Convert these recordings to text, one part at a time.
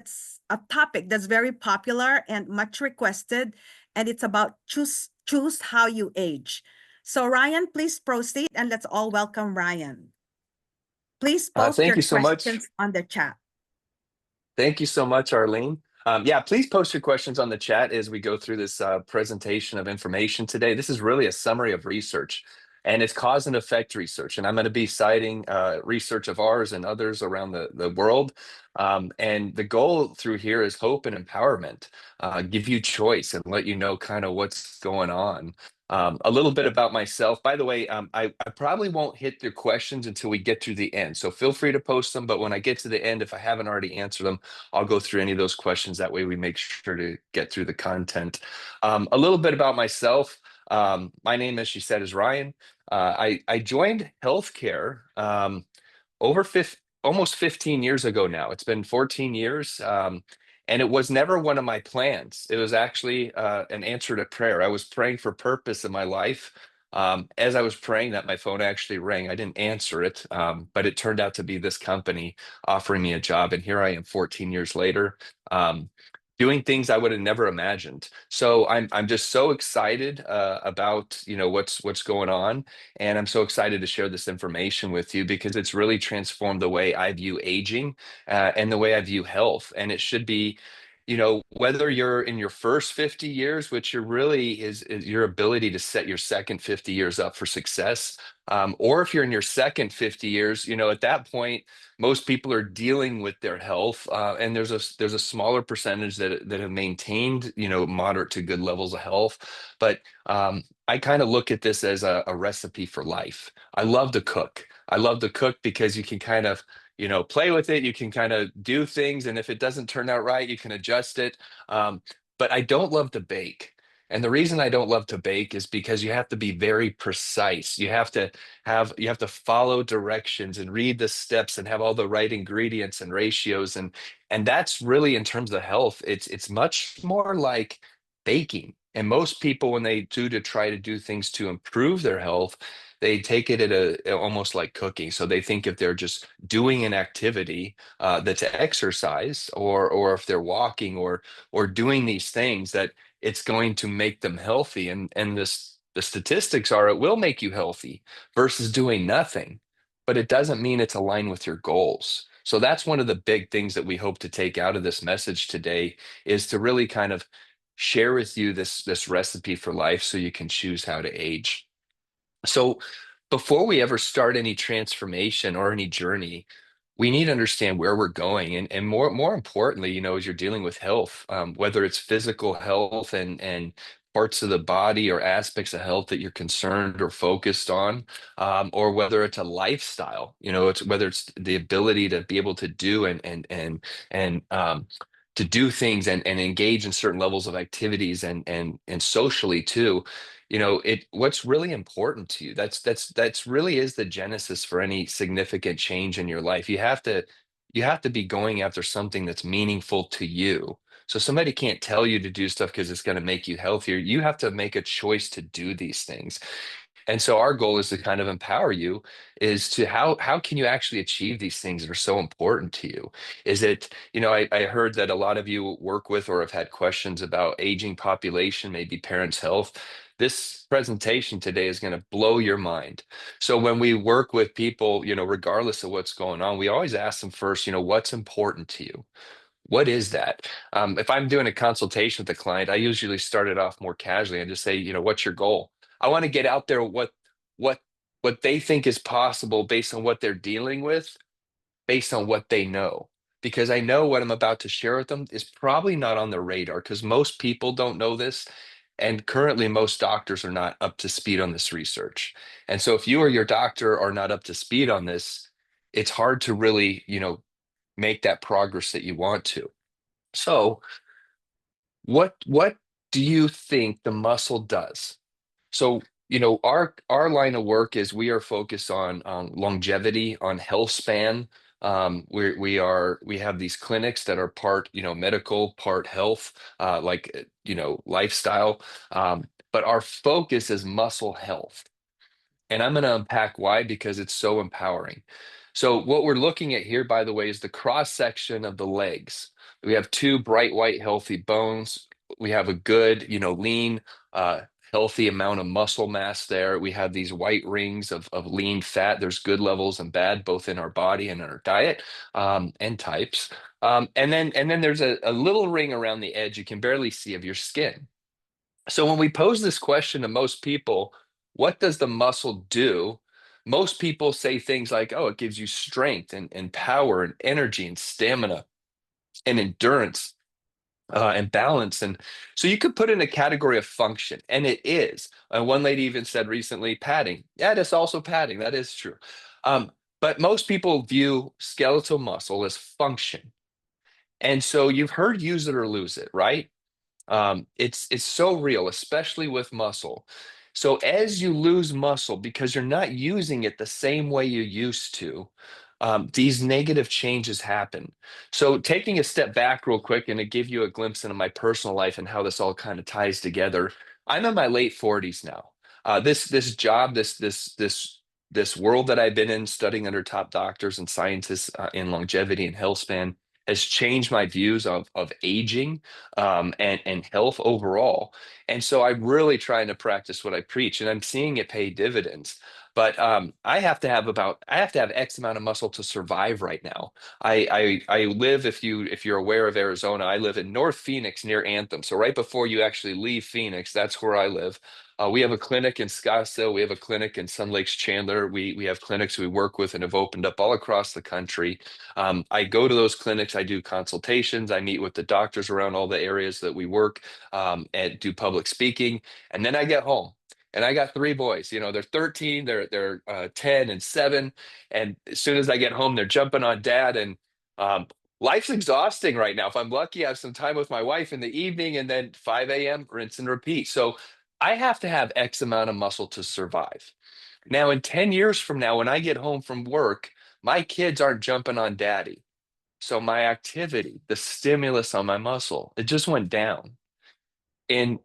it's a topic that's very popular and much requested, and it's about choose how you age. So Ryan, please proceed, and let's all welcome Ryan. Please post Thank your you so much. questions on the chat. Thank you so much, Arlene. Yeah, please post your questions on the chat as we go through this presentation of information today. This is really a summary of research, and it's cause and effect research. And I'm going to be citing research of ours and others around the world. And the goal through here is hope and empowerment, give you choice and let you know kind of what's going on. A little bit about myself. By the way, I probably won't hit your questions until we get to the end. So feel free to post them. But when I get to the end, if I haven't already answered them, I'll go through any of those questions. That way we make sure to get through the content. A little bit about myself. My name, as she said, is Ryan. I joined healthcare over almost 15 years ago now. It's been 14 years. And it was never one of my plans. It was actually an answer to prayer. I was praying for purpose in my life. As I was praying that, my phone actually rang. I didn't answer it, but it turned out to be this company offering me a job. And here I am 14 years later, doing things I would have never imagined. So I'm just so excited about what's going on, and I'm so excited to share this information with you because it's really transformed the way I view aging and the way I view health. And it should be, whether you're in your first 50 years, which you're really is your ability to set your second 50 years up for success, or if you're in your second 50 years, at that point, most people are dealing with their health, and there's a smaller percentage that have maintained, moderate to good levels of health. But I kind of look at this as a recipe for life. I love to cook. I love to cook because you can kind of, play with it. You can kind of do things, and if it doesn't turn out right, you can adjust it. But I don't love to bake. And the reason I don't love to bake is because you have to be very precise. You have to follow directions and read the steps and have all the right ingredients and ratios. And that's really, in terms of health, it's much more like baking. And most people, when they do to try to do things to improve their health, they take it at almost like cooking. So they think if they're just doing an activity that's exercise, or if they're walking or doing these things, that it's going to make them healthy. And the statistics are it will make you healthy versus doing nothing, but it doesn't mean it's aligned with your goals. So that's one of the big things that we hope to take out of this message today, is to really kind of share with you this recipe for life so you can choose how to age. So before we ever start any transformation or any journey, we need to understand where we're going. And more importantly, as you're dealing with health, whether it's physical health and parts of the body or aspects of health that you're concerned or focused on, or whether it's a lifestyle, it's whether it's the ability to be able to do and to do things and engage in certain levels of activities and socially too. What's really important to you, that's really is the genesis for any significant change in your life. You have to be going after something that's meaningful to you. So somebody can't tell you to do stuff because it's going to make you healthier. You have to make a choice to do these things. And so our goal is to kind of empower you, is to how can you actually achieve these things that are so important to you? Is it, I heard that a lot of you work with or have had questions about aging population, maybe parents' health. This presentation today is going to blow your mind. So when we work with people, regardless of what's going on, we always ask them first, what's important to you? What is that? If I'm doing a consultation with a client, I usually start it off more casually and just say, what's your goal? I want to get out there what what they think is possible based on what they're dealing with, based on what they know. Because I know what I'm about to share with them is probably not on their radar because most people don't know this. And currently, most doctors are not up to speed on this research. And so if you or your doctor are not up to speed on this, it's hard to really, make that progress that you want to. So, what do you think the muscle does? So, our line of work is we are focused on longevity, on health span. We have these clinics that are part, medical, part health, like lifestyle. But our focus is muscle health. And I'm going to unpack why, because it's so empowering. So what we're looking at here, by the way, is the cross section of the legs. We have two bright white healthy bones. We have a good, lean, uh, healthy amount of muscle mass there. We have these white rings of lean fat. There's good levels and bad both in our body and in our diet, and types. And then there's a little ring around the edge you can barely see of your skin. So when we pose this question to most people, what does the muscle do? Most people say things like, oh, it gives you strength and power and energy and stamina and endurance, and balance. And so you could put in a category of function, and it is. One lady even said recently, padding. Yeah, that's also padding. That is true. Um, but most people view skeletal muscle as function. And so you've heard use it or lose it, right? It's so real, especially with muscle. So as you lose muscle because you're not using it the same way you used to, these negative changes happen. So taking a step back real quick and to give you a glimpse into my personal life and how this all kind of ties together, I'm in my late 40s now. This job, this world that I've been in, studying under top doctors and scientists in longevity and health span, has changed my views of aging, and health overall. And so I'm really trying to practice what I preach, and I'm seeing it pay dividends. But I have to have X amount of muscle to survive right now. I live, if you're aware of Arizona, I live in North Phoenix near Anthem. So right before you actually leave Phoenix, that's where I live. We have a clinic in Scottsdale. We have a clinic in Sun Lakes Chandler. We have clinics we work with and have opened up all across the country. I go to those clinics, I do consultations, I meet with the doctors around all the areas that we work, and do public speaking, and then I get home. And I got three boys. They're 13, they're 10 and 7. And as soon as I get home, they're jumping on dad. And um, life's exhausting right now. If I'm lucky, I have some time with my wife in the evening, and then 5 a.m., rinse and repeat. So I have to have X amount of muscle to survive. Now, in 10 years from now, when I get home from work, my kids aren't jumping on daddy. So my activity, the stimulus on my muscle, it just went down. In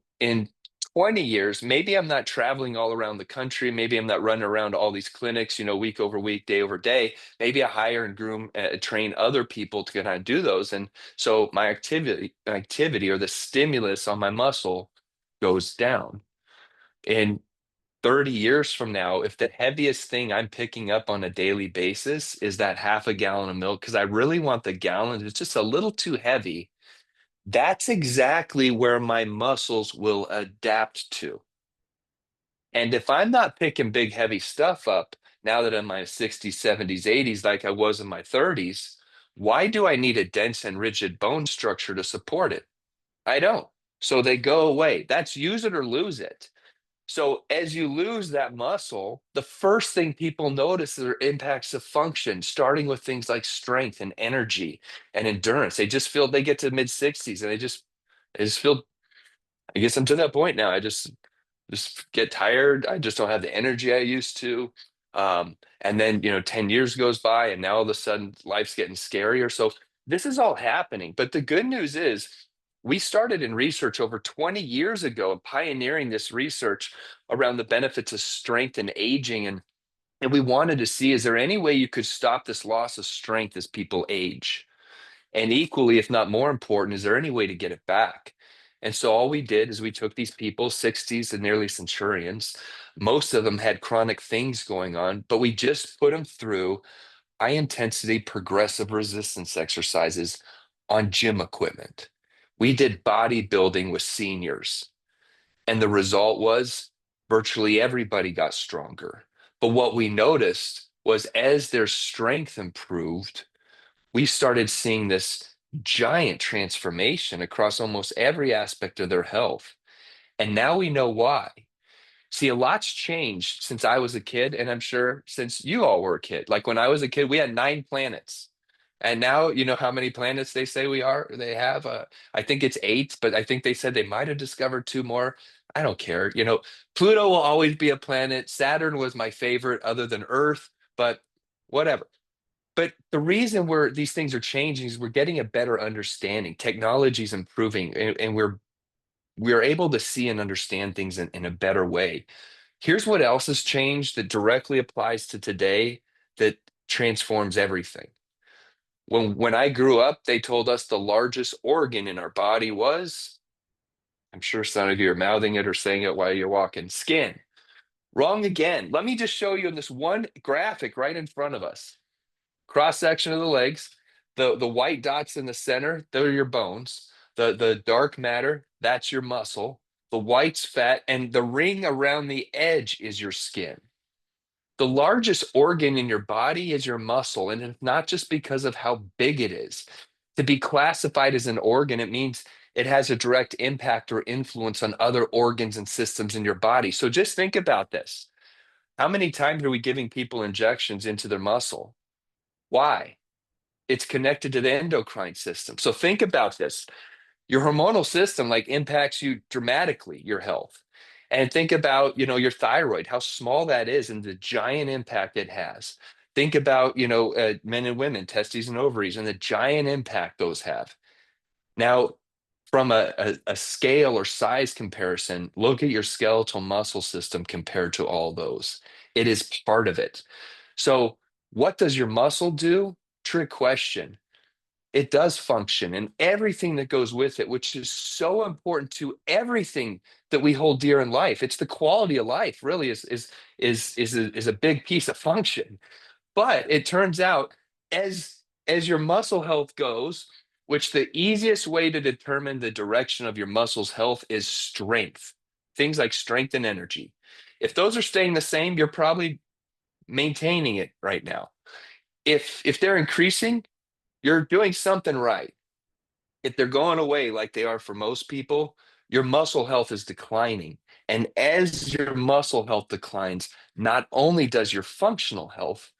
20 years, maybe I'm not traveling all around the country. Maybe I'm not running around all these clinics, week over week, day over day. Maybe I hire and groom, train other people to kind of do those. And so my activity or the stimulus on my muscle goes down. In 30 years from now, if the heaviest thing I'm picking up on a daily basis is that half a gallon of milk, because I really want the gallon, it's just a little too heavy, that's exactly where my muscles will adapt to. And if I'm not picking big, heavy stuff up now that I'm in my 60s, 70s, 80s, like I was in my 30s, why do I need a dense and rigid bone structure to support it? I don't. So they go away. That's use it or lose it. So as you lose that muscle, the first thing people notice are impacts of function, starting with things like strength and energy and endurance. They just feel they get to mid 60s and they just feel, I guess I'm to that point now. I just get tired. I just don't have the energy I used to. And then, 10 years goes by and now all of a sudden life's getting scarier. So this is all happening. But the good news is we started in research over 20 years ago, pioneering this research around the benefits of strength and aging. And we wanted to see, is there any way you could stop this loss of strength as people age? And equally, if not more important, is there any way to get it back? And so all we did is we took these people, 60s and nearly centurions. Most of them had chronic things going on, but we just put them through high intensity progressive resistance exercises on gym equipment. We did bodybuilding with seniors, and the result was virtually everybody got stronger. But what we noticed was as their strength improved, we started seeing this giant transformation across almost every aspect of their health. And now we know why. See, a lot's changed since I was a kid, and I'm sure since you all were a kid. Like when I was a kid, we had 9 planets. And now, you know how many planets they say they have? I think it's 8, but I think they said they might have discovered 2 more. I don't care. Pluto will always be a planet. Saturn was my favorite other than Earth, but whatever. But the reason these things are changing is we're getting a better understanding. Technology is improving, and we're able to see and understand things in a better way. Here's what else has changed that directly applies to today that transforms everything. When I grew up, they told us the largest organ in our body was, I'm sure some of you are mouthing it or saying it while you're walking, skin. Wrong again. Let me just show you in this one graphic right in front of us. Cross section of the legs, the white dots in the center, they're your bones. The dark matter, that's your muscle. The white's fat, and the ring around the edge is your skin. The largest organ in your body is your muscle, and it's not just because of how big it is. To be classified as an organ, it means it has a direct impact or influence on other organs and systems in your body. So just think about this. How many times are we giving people injections into their muscle? Why? It's connected to the endocrine system. So think about this. Your hormonal system like impacts you dramatically, your health. And think about, your thyroid, how small that is and the giant impact it has. Think about, men and women, testes and ovaries, and the giant impact those have. Now, from a scale or size comparison, look at your skeletal muscle system compared to all those. It is part of it. So, what does your muscle do? Trick question. It does function and everything that goes with it, which is so important to everything that we hold dear in life. It's the quality of life, really, is a big piece of function. But it turns out as your muscle health goes, which the easiest way to determine the direction of your muscles health is strength. Things like strength and energy. If those are staying the same, you're probably maintaining it right now. If they're increasing, you're doing something right. If they're going away like they are for most people, your muscle health is declining. And as your muscle health declines, not only does your functional health,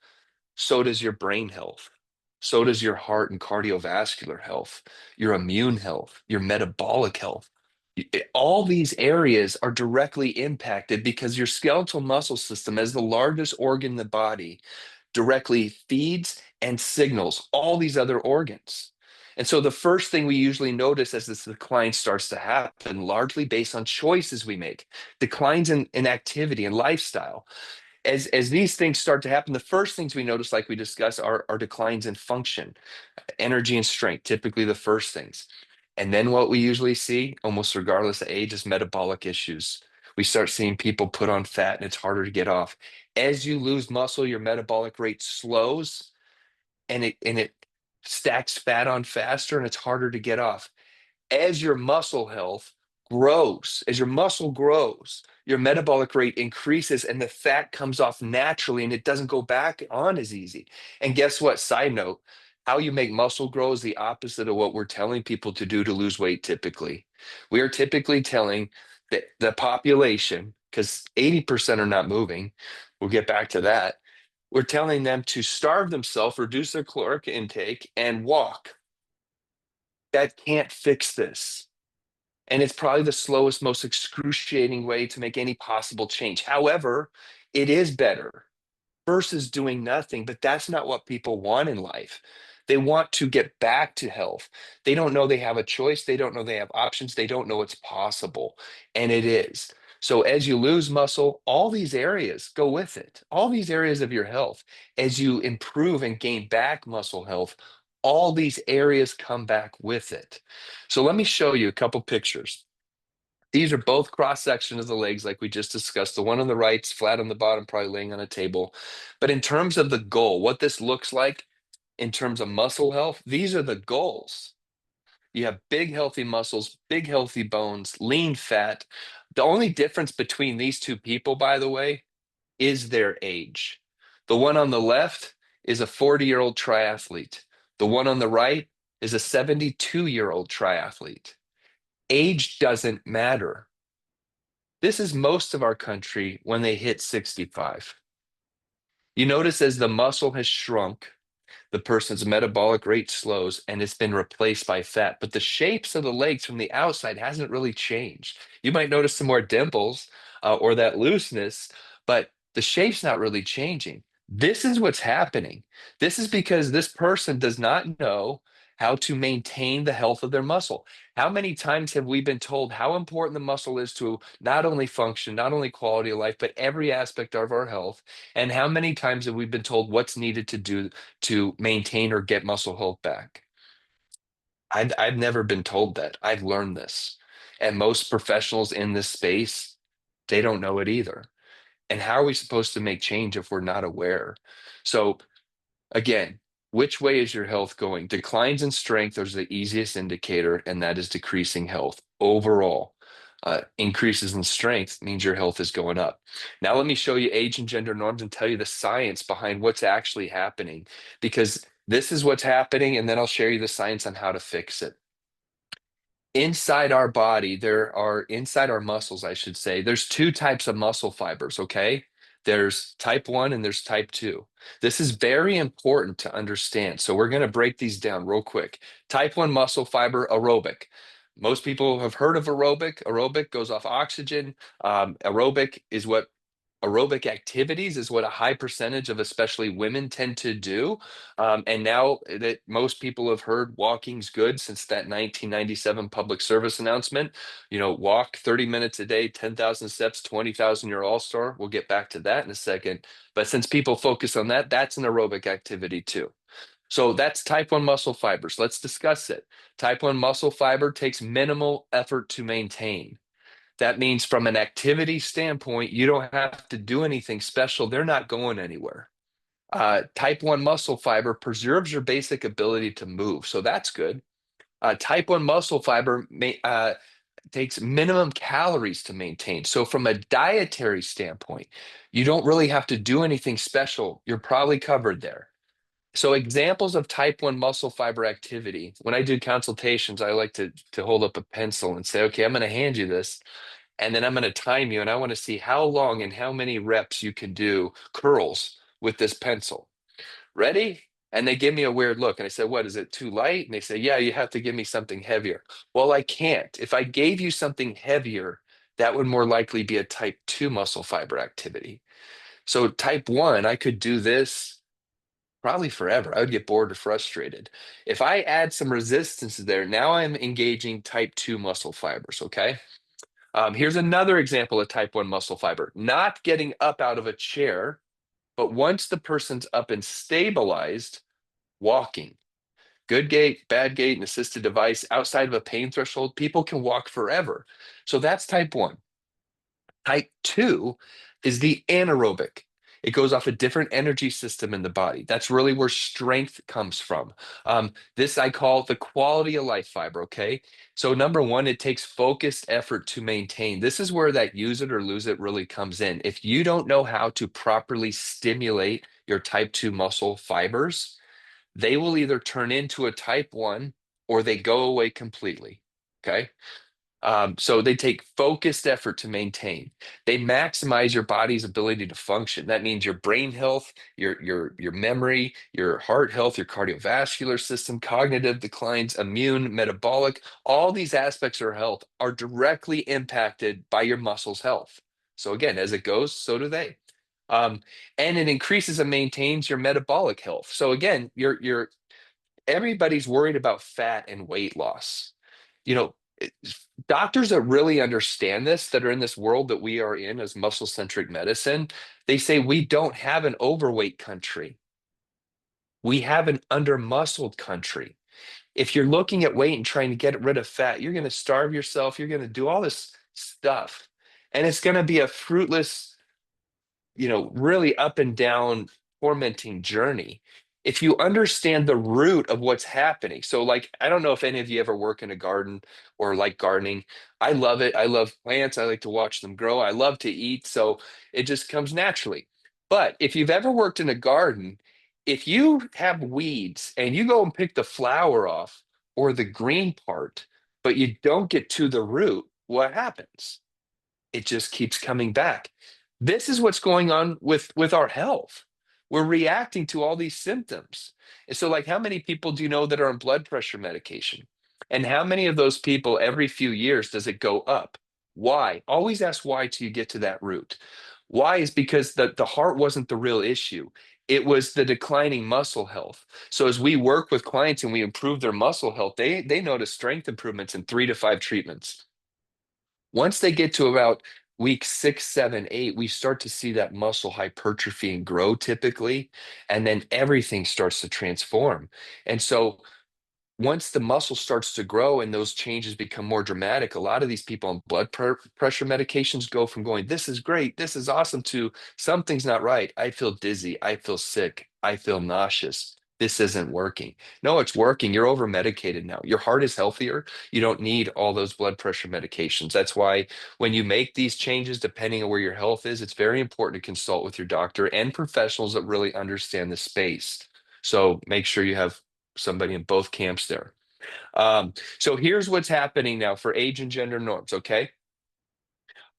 so does your brain health. So does your heart and cardiovascular health, your immune health, your metabolic health. All these areas are directly impacted because your skeletal muscle system, as the largest organ in the body, directly feeds and signals all these other organs. And so the first thing we usually notice as this decline starts to happen, largely based on choices we make, declines in activity and lifestyle. As these things start to happen, the first things we notice, like we discussed, are declines in function, energy and strength, typically the first things. And then what we usually see, almost regardless of age, is metabolic issues. We start seeing people put on fat and it's harder to get off. As you lose muscle, your metabolic rate slows and it stacks fat on faster and it's harder to get off. As your muscle health grows, as your muscle grows, your metabolic rate increases and the fat comes off naturally and it doesn't go back on as easy. And guess what? Side note, how you make muscle grow is the opposite of what we're telling people to do to lose weight typically. We are typically telling the population, because 80% are not moving, we'll get back to that. We're telling them to starve themselves, reduce their caloric intake, and walk. That can't fix this. And it's probably the slowest, most excruciating way to make any possible change. However, it is better versus doing nothing. But that's not what people want in life. They want to get back to health. They don't know they have a choice. They don't know they have options. They don't know it's possible. And it is. So as you lose muscle, all these areas go with it. All these areas of your health, as you improve and gain back muscle health, all these areas come back with it. So let me show you a couple pictures. These are both cross sections of the legs, like we just discussed. The one on the right's flat on the bottom, probably laying on a table. But in terms of the goal, what this looks like in terms of muscle health, these are the goals. You have big, healthy muscles, big, healthy bones, lean fat. The only difference between these two people, by the way, is their age. The one on the left is a 40-year-old triathlete. The one on the right is a 72-year-old triathlete. Age doesn't matter. This is most of our country when they hit 65. You notice as the muscle has shrunk, the person's metabolic rate slows and it's been replaced by fat. But the shapes of the legs from the outside hasn't really changed. You might notice some more dimples or that looseness, but the shape's not really changing. This is what's happening. This is because this person does not know how to maintain the health of their muscle. How many times have we been told how important the muscle is to not only function, not only quality of life, but every aspect of our health? And how many times have we been told what's needed to do to maintain or get muscle health back? I've never been told that. I've learned this. And most professionals in this space, they don't know it either. And how are we supposed to make change if we're not aware? So again, which way is your health going? Declines in strength is the easiest indicator, and that is decreasing health overall. Increases in strength means your health is going up. Now, let me show you age and gender norms and tell you the science behind what's actually happening, because this is what's happening, and then I'll share you the science on how to fix it. Inside our body, inside our muscles, I should say, there's two types of muscle fibers, okay? There's type 1 and there's type 2. This is very important to understand. So we're going to break these down real quick. Type 1 muscle fiber, aerobic. Most people have heard of aerobic. Aerobic goes off oxygen. Aerobic activities is what a high percentage of especially women tend to do. And now that most people have heard walking's good since that 1997 public service announcement, walk 30 minutes a day, 10,000 steps, 20,000, you're all-star. We'll get back to that in a second. But since people focus on that, that's an aerobic activity too. So that's type 1 muscle fibers. Let's discuss it. Type 1 muscle fiber takes minimal effort to maintain. That means from an activity standpoint, you don't have to do anything special. They're not going anywhere. Type 1 muscle fiber preserves your basic ability to move. So that's good. Type 1 muscle fiber takes minimum calories to maintain. So from a dietary standpoint, you don't really have to do anything special. You're probably covered there. So examples of type 1 muscle fiber activity. When I do consultations, I like to hold up a pencil and say, okay, I'm going to hand you this. And then I'm going to time you, and I want to see how long and how many reps you can do curls with this pencil. Ready? And they give me a weird look. And I said, what, is it too light? And they say, yeah, you have to give me something heavier. Well, I can't. If I gave you something heavier, that would more likely be a type 2 muscle fiber activity. So type 1, I could do this probably forever. I would get bored or frustrated. If I add some resistance there, now I'm engaging type 2 muscle fibers, okay? Here's another example of type 1 muscle fiber. Not getting up out of a chair, but once the person's up and stabilized, walking. Good gait, bad gait, an assisted device outside of a pain threshold, people can walk forever. So that's type 1. Type 2 is the anaerobic. It goes off a different energy system in the body. That's really where strength comes from. This I call the quality of life fiber, okay? So number one, it takes focused effort to maintain. This is where that use it or lose it really comes in. If you don't know how to properly stimulate your type 2 muscle fibers, they will either turn into a type 1 or they go away completely, okay? So they take focused effort to maintain. They maximize your body's ability to function. That means your brain health, your memory, your heart health, your cardiovascular system, cognitive declines, immune, metabolic. All these aspects of health are directly impacted by your muscles' health. So again, as it goes, so do they. Um, and it increases and maintains your metabolic health. So again, everybody's worried about fat and weight loss. You know, doctors that really understand this, that are in this world that we are in as muscle-centric medicine, they say we don't have an overweight country. We have an under-muscled country. If you're looking at weight and trying to get rid of fat, you're going to starve yourself. You're going to do all this stuff. And it's going to be a fruitless, really up and down tormenting journey. If you understand the root of what's happening. So like, I don't know if any of you ever work in a garden or like gardening. I love it. I love plants. I like to watch them grow. I love to eat. So it just comes naturally. But if you've ever worked in a garden, if you have weeds and you go and pick the flower off or the green part, but you don't get to the root, what happens? It just keeps coming back. This is what's going on with our health. We're reacting to all these symptoms. And so, like, how many people do you know that are on blood pressure medication? And how many of those people every few years does it go up? Why? Always ask why till you get to that root. Why is because the heart wasn't the real issue. It was the declining muscle health. So as we work with clients and we improve their muscle health, they notice strength improvements in 3 to 5 treatments. Once they get to about week 6, 7, 8, we start to see that muscle hypertrophy and grow typically, and then everything starts to transform. And so once the muscle starts to grow and those changes become more dramatic, a lot of these people on pressure medications go from going, this is great, this is awesome, to something's not right. I feel dizzy. I feel sick. I feel nauseous. This isn't working. No, it's working. You're over medicated now. Your heart is healthier. You don't need all those blood pressure medications. That's why when you make these changes, depending on where your health is, it's very important to consult with your doctor and professionals that really understand the space. So make sure you have somebody in both camps there. So here's what's happening now for age and gender norms, okay?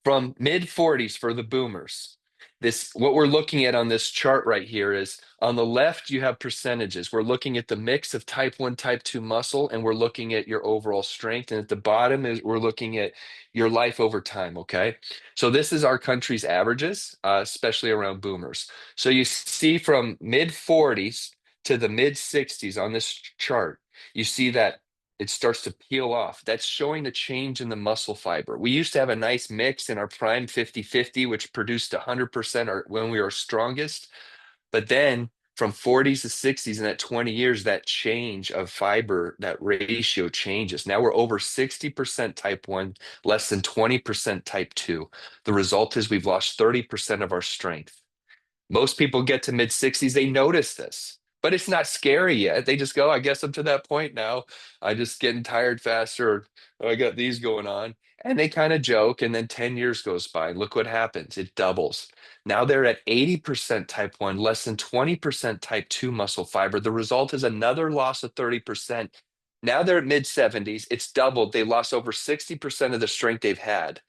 From mid 40s for the boomers. This, what we're looking at on this chart right here is on the left, you have percentages. We're looking at the mix of type 1, type 2 muscle, and we're looking at your overall strength. And at the bottom is we're looking at your life over time, okay? So this is our country's averages, especially around boomers. So you see from mid 40s to the mid 60s on this chart, you see that it starts to peel off. That's showing the change in the muscle fiber. We used to have a nice mix in our prime 50-50, which produced 100% when we were strongest. But then from 40s to 60s in that 20 years, that change of fiber, that ratio changes. Now we're over 60% type 1, less than 20% type 2. The result is we've lost 30% of our strength. Most people get to mid 60s, they notice this, but it's not scary yet. They just go, I guess I'm to that point now. I just getting tired faster. Or, I got these going on. And they kind of joke. And then 10 years goes by. And look what happens. It doubles. Now they're at 80% type 1, less than 20% type 2 muscle fiber. The result is another loss of 30%. Now they're at mid 70s. It's doubled. They lost over 60% of the strength they've had,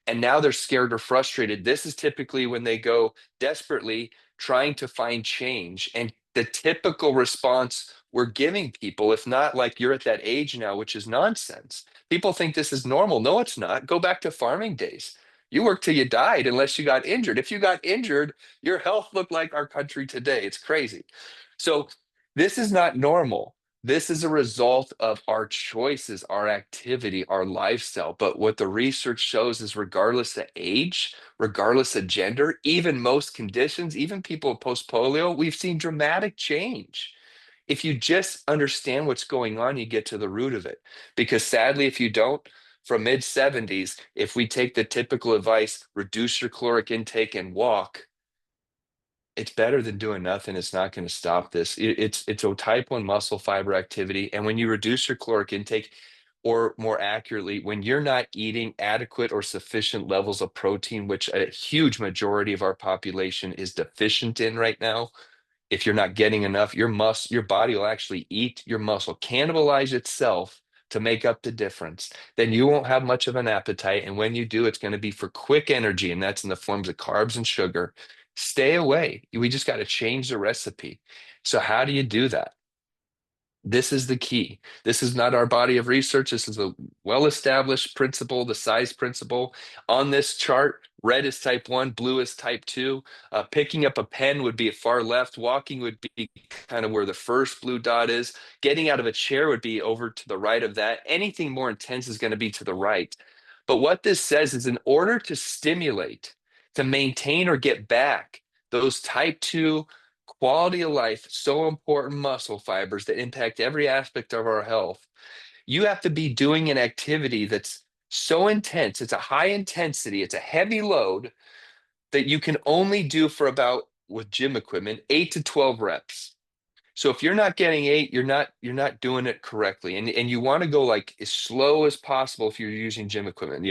and now they're scared or frustrated. This is typically when they go desperately trying to find change. And the typical response we're giving people, if not like you're at that age now, which is nonsense. People think this is normal. No, it's not. Go back to farming days. You worked till you died unless you got injured. If you got injured, your health looked like our country today. It's crazy. So this is not normal. This is a result of our choices, our activity, our lifestyle. But what the research shows is regardless of age, regardless of gender, even most conditions, even people with post polio, we've seen dramatic change. If you just understand what's going on, you get to the root of it. Because sadly, if you don't, from mid 70s, if we take the typical advice, reduce your caloric intake and walk, it's better than doing nothing. It's not going to stop this. It's a type 1 muscle fiber activity. And when you reduce your caloric intake, or more accurately, when you're not eating adequate or sufficient levels of protein, which a huge majority of our population is deficient in right now, if you're not getting enough, your body will actually eat your muscle, cannibalize itself to make up the difference. Then you won't have much of an appetite. And when you do, it's going to be for quick energy, and that's in the forms of carbs and sugar. Stay away. We just got to change the recipe. So how do you do that? This is the key. This is not our body of research. This is a well-established principle, the size principle. On this chart, red is type 1, blue is type 2. Picking up a pen would be at far left. Walking would be kind of where the first blue dot is. Getting out of a chair would be over to the right of that. Anything more intense is going to be to the right. But what this says is in order to stimulate, to maintain or get back those type 2 quality of life, so important muscle fibers that impact every aspect of our health, you have to be doing an activity that's so intense. It's a high intensity, it's a heavy load that you can only do for about, with gym equipment, 8 to 12 reps. So if you're not getting 8, you're not doing it correctly. And you want to go like as slow as possible if you're using gym equipment,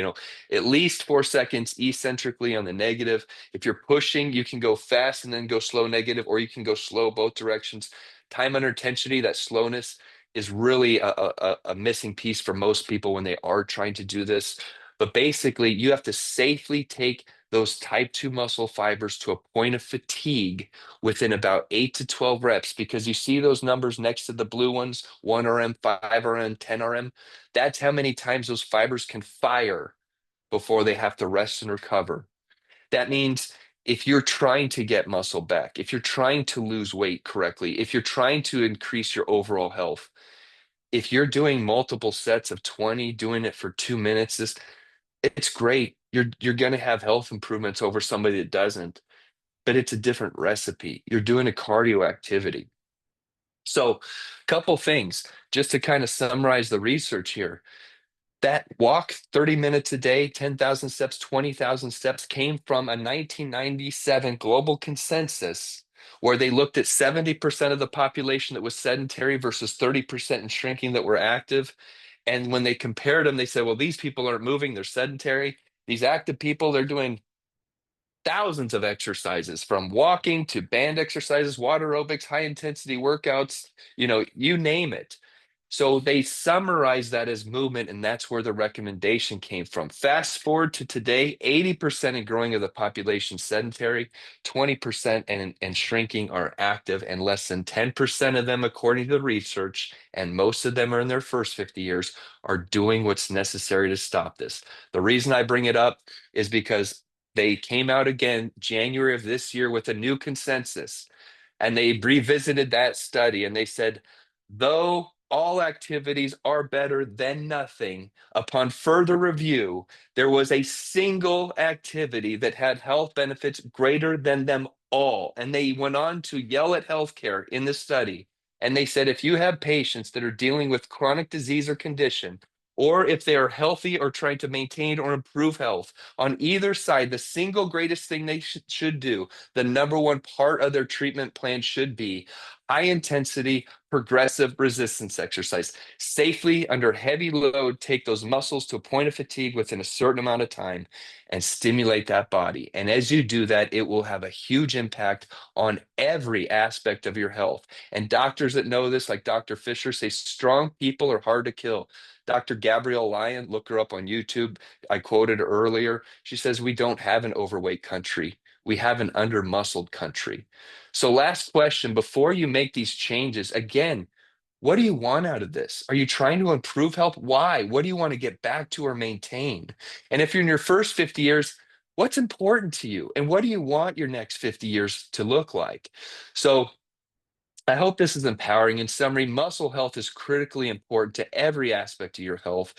at least 4 seconds eccentrically on the negative. If you're pushing, you can go fast and then go slow negative, or you can go slow both directions. Time under intensity, that slowness is really a missing piece for most people when they are trying to do this. But basically, you have to safely take those type 2 muscle fibers to a point of fatigue within about 8 to 12 reps, because you see those numbers next to the blue ones, 1 RM, 5 RM, 10 RM. That's how many times those fibers can fire before they have to rest and recover. That means if you're trying to get muscle back, if you're trying to lose weight correctly, if you're trying to increase your overall health, if you're doing multiple sets of 20, doing it for 2 minutes, it's great. You're going to have health improvements over somebody that doesn't, but it's a different recipe. You're doing a cardio activity. So, a couple things just to kind of summarize the research here. That walk 30 minutes a day, 10,000 steps, 20,000 steps came from a 1997 global consensus where they looked at 70% of the population that was sedentary versus 30% in shrinking that were active. And when they compared them, they said, well, these people aren't moving, they're sedentary. These active people, they're doing thousands of exercises, from walking to band exercises, water aerobics, high intensity workouts, you name it. So they summarize that as movement, and that's where the recommendation came from. Fast forward to today, 80% and growing of the population sedentary, 20% and shrinking are active, and less than 10% of them, according to the research, and most of them are in their first 50 years, are doing what's necessary to stop this. The reason I bring it up is because they came out again January of this year with a new consensus, and they revisited that study, and they said, though all activities are better than nothing, upon further review, there was a single activity that had health benefits greater than them all. And they went on to yell at healthcare in the study. And they said, if you have patients that are dealing with chronic disease or condition, or if they are healthy or trying to maintain or improve health, on either side, the single greatest thing they should do, the number one part of their treatment plan should be high intensity progressive resistance exercise. Safely under heavy load, take those muscles to a point of fatigue within a certain amount of time and stimulate that body. And as you do that, it will have a huge impact on every aspect of your health. And doctors that know this, like Dr. Fisher, say strong people are hard to kill. Dr. Gabrielle Lyon, look her up on YouTube. I quoted her earlier. She says, we don't have an overweight country. We have an under-muscled country. So last question, before you make these changes, again, what do you want out of this? Are you trying to improve health? Why? What do you want to get back to or maintain? And if you're in your first 50 years, what's important to you? And what do you want your next 50 years to look like? So I hope this is empowering. In summary, muscle health is critically important to every aspect of your health,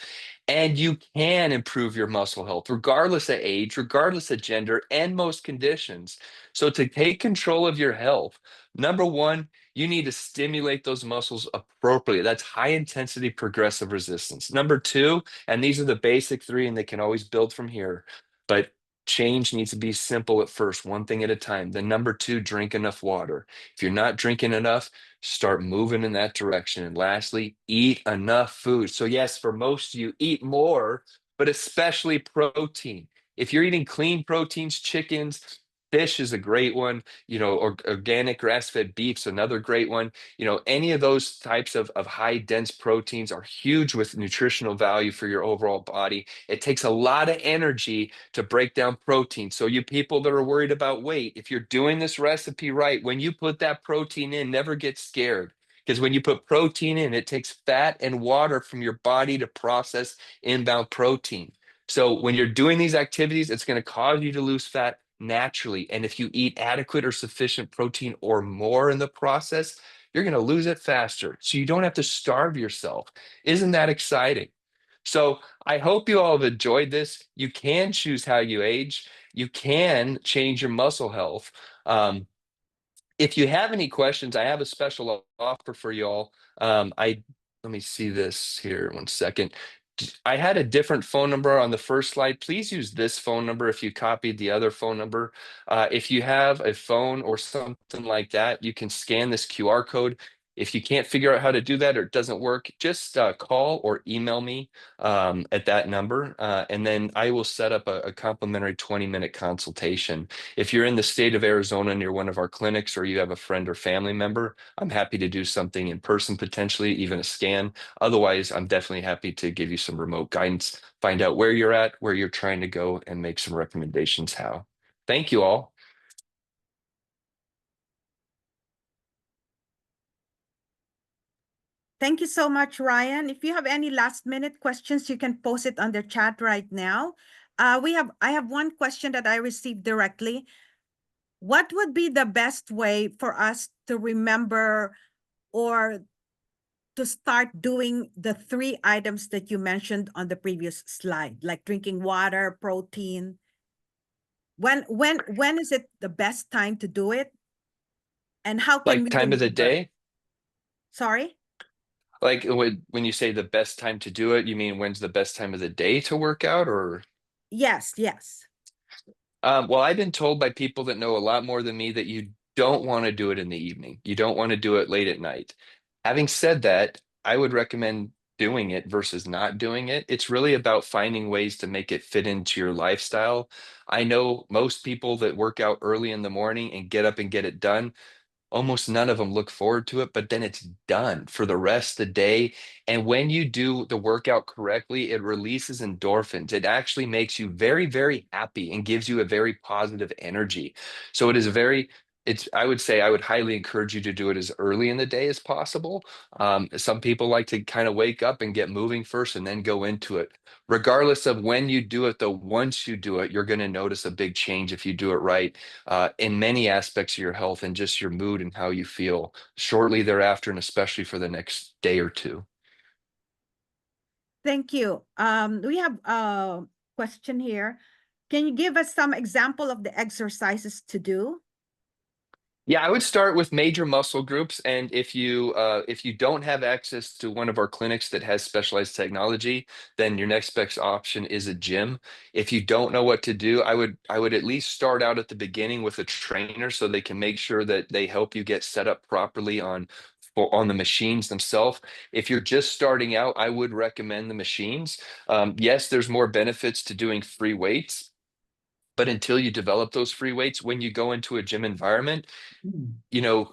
and you can improve your muscle health regardless of age, regardless of gender, and most conditions. So, to take control of your health, number one, you need to stimulate those muscles appropriately. That's high intensity progressive resistance. Number two, and these are the basic three, and they can always build from here, but change needs to be simple at first, one thing at a time. Then, number two, drink enough water. If you're not drinking enough, start moving in that direction. And lastly, eat enough food. So, yes, for most of you, eat more, but especially protein. If you're eating clean proteins, chickens, fish is a great one, organic grass-fed beef's another great one. Any of those types of high dense proteins are huge with nutritional value for your overall body. It takes a lot of energy to break down protein. So you people that are worried about weight, if you're doing this recipe right, when you put that protein in, never get scared. Because when you put protein in, it takes fat and water from your body to process inbound protein. So when you're doing these activities, it's going to cause you to lose fat naturally. And if you eat adequate or sufficient protein or more in the process, you're going to lose it faster. So you don't have to starve yourself. Isn't that exciting? So I hope you all have enjoyed this. You can choose how you age. You can change your muscle health. If you have any questions, I have a special offer for you all. Let me see this here 1 second. I had a different phone number on the first slide. Please use this phone number if you copied the other phone number. If you have a phone or something like that, you can scan this QR code. If you can't figure out how to do that or it doesn't work, just call or email me at that number, and then I will set up a complimentary 20-minute consultation. If you're in the state of Arizona near one of our clinics, or you have a friend or family member, I'm happy to do something in person, potentially even a scan. Otherwise, I'm definitely happy to give you some remote guidance, find out where you're at, where you're trying to go, and make some recommendations how. Thank you all. Thank you so much, Ryan. If you have any last-minute questions, you can post it on the chat right now. I have one question that I received directly. what would be the best way for us to remember or to start doing the three items that you mentioned on the previous slide, like drinking water, protein? When is it the best time to do it? And how can Like we time of the remember? day? Sorry? Like when you say the best time to do it, you mean when's the best time of the day to work out, or? Yes, yes. Well, I've been told by people that know a lot more than me that you don't want to do it in the evening. You don't want to do it late at night. Having said that, I would recommend doing it versus not doing it. It's really about finding ways to make it fit into your lifestyle. I know most people that work out early in the morning and get up and get it done, almost none of them look forward to it, but then it's done for the rest of the day. And when you do the workout correctly, it releases endorphins. It actually makes you very, very happy and gives you a very positive energy. So it is a very, I would say, I would highly encourage you to do it as early in the day as possible. Some people like to kind of wake up and get moving first and then go into it. Regardless of when you do it, though, once you do it, you're going to notice a big change if you do it right, in many aspects of your health and just your mood and how you feel shortly thereafter, and especially for the next day or two. Thank you. We have a question here. Can you give us some example of the exercises to do? Yeah, I would start with major muscle groups, and if you don't have access to one of our clinics that has specialized technology, then your next best option is a gym. If you don't know what to do, I would at least start out at the beginning with a trainer so they can make sure that they help you get set up properly on the machines themselves. If you're just starting out, I would recommend the machines. Yes, there's more benefits to doing free weights. But until you develop those free weights, when you go into a gym environment,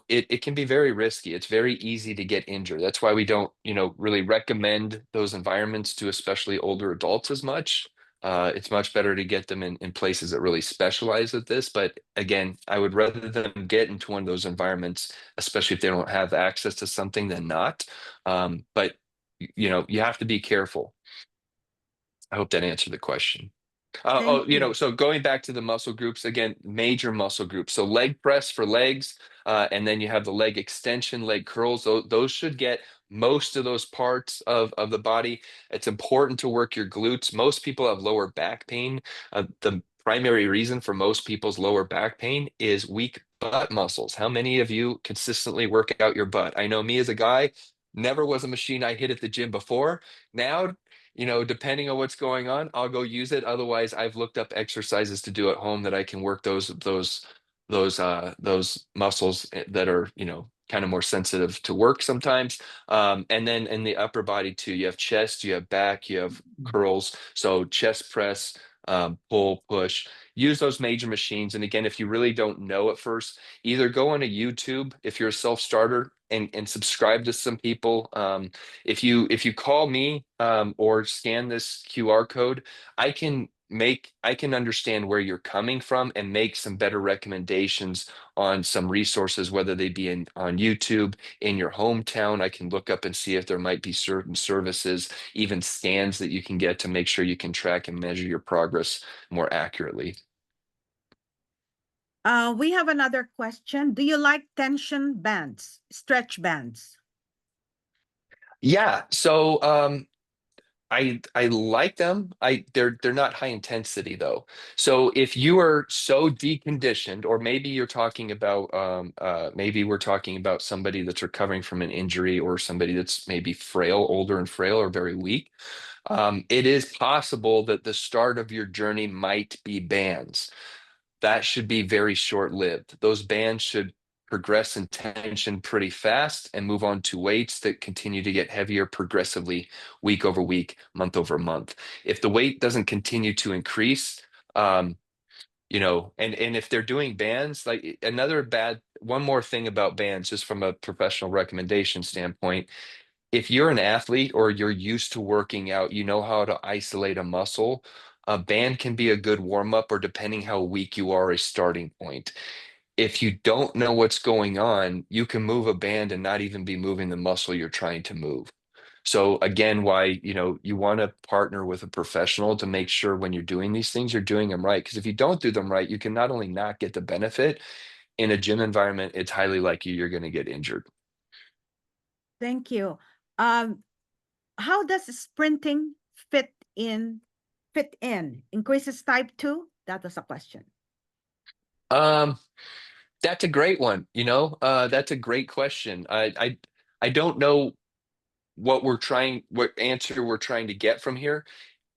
it can be very risky. It's very easy to get injured. That's why we don't, really recommend those environments to especially older adults as much. It's much better to get them in places that really specialize at this. But again, I would rather them get into one of those environments, especially if they don't have access to something, than not. But you have to be careful. I hope that answered the question. Thank you. So going back to the muscle groups again, major muscle groups. So leg press for legs, and then you have the leg extension, leg curls. Those should get most of those parts of the body. It's important to work your glutes. Most people have lower back pain. The primary reason for most people's lower back pain is weak butt muscles. How many of you consistently work out your butt? I know me as a guy, never was a machine I hit at the gym before. Now, depending on what's going on, I'll go use it. Otherwise, I've looked up exercises to do at home that I can work those muscles that are, kind of more sensitive to work sometimes. And then in the upper body too, you have chest, you have back, you have curls. So chest press, pull, push. Use those major machines. And again, if you really don't know at first, either go on a YouTube if you're a self-starter and subscribe to some people. If you call me, or scan this QR code, I can understand where you're coming from and make some better recommendations on some resources, whether they be on YouTube in your hometown. I can look up and see if there might be certain services, even scans that you can get to make sure you can track and measure your progress more accurately. We have another question. Do you like tension bands, stretch bands? Yeah, so I like them. They're not high intensity though. So if you are so deconditioned, or maybe you're talking about maybe we're talking about somebody that's recovering from an injury, or somebody that's maybe frail, older and frail, or very weak. It is possible that the start of your journey might be bands. That should be very short-lived. Those bands should progress in tension pretty fast and move on to weights that continue to get heavier progressively, week over week, month over month. If the weight doesn't continue to increase, and if they're doing bands, like one more thing about bands, just from a professional recommendation standpoint, if you're an athlete or you're used to working out, you know how to isolate a muscle. A band can be a good warm up, or depending how weak you are, a starting point. If you don't know what's going on, you can move a band and not even be moving the muscle you're trying to move. So again, why, you want to partner with a professional to make sure when you're doing these things, you're doing them right. Because if you don't do them right, you can not only not get the benefit in a gym environment, it's highly likely you're going to get injured. Thank you. Um, how does sprinting fit in? Increases type 2? That was a question. Um, that's a great one. That's a great question. I don't know what answer we're trying to get from here.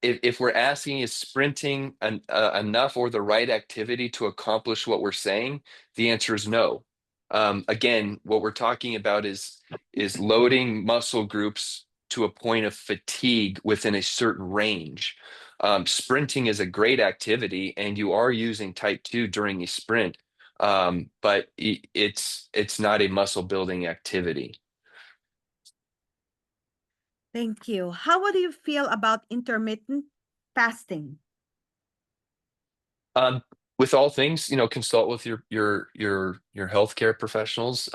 If we're asking is sprinting enough or the right activity to accomplish what we're saying, the answer is no. Again, what we're talking about is loading muscle groups to a point of fatigue within a certain range. Sprinting is a great activity, and you are using type 2 during a sprint, but it's not a muscle building activity. Thank you. How would you feel about intermittent fasting? Um, with all things, consult with your healthcare professionals.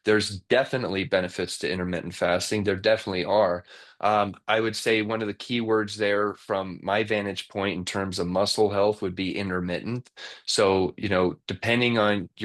There's definitely benefits to intermittent fasting. There definitely are. I would say one of the key words there from my vantage point in terms of muscle health would be intermittent. So, depending on your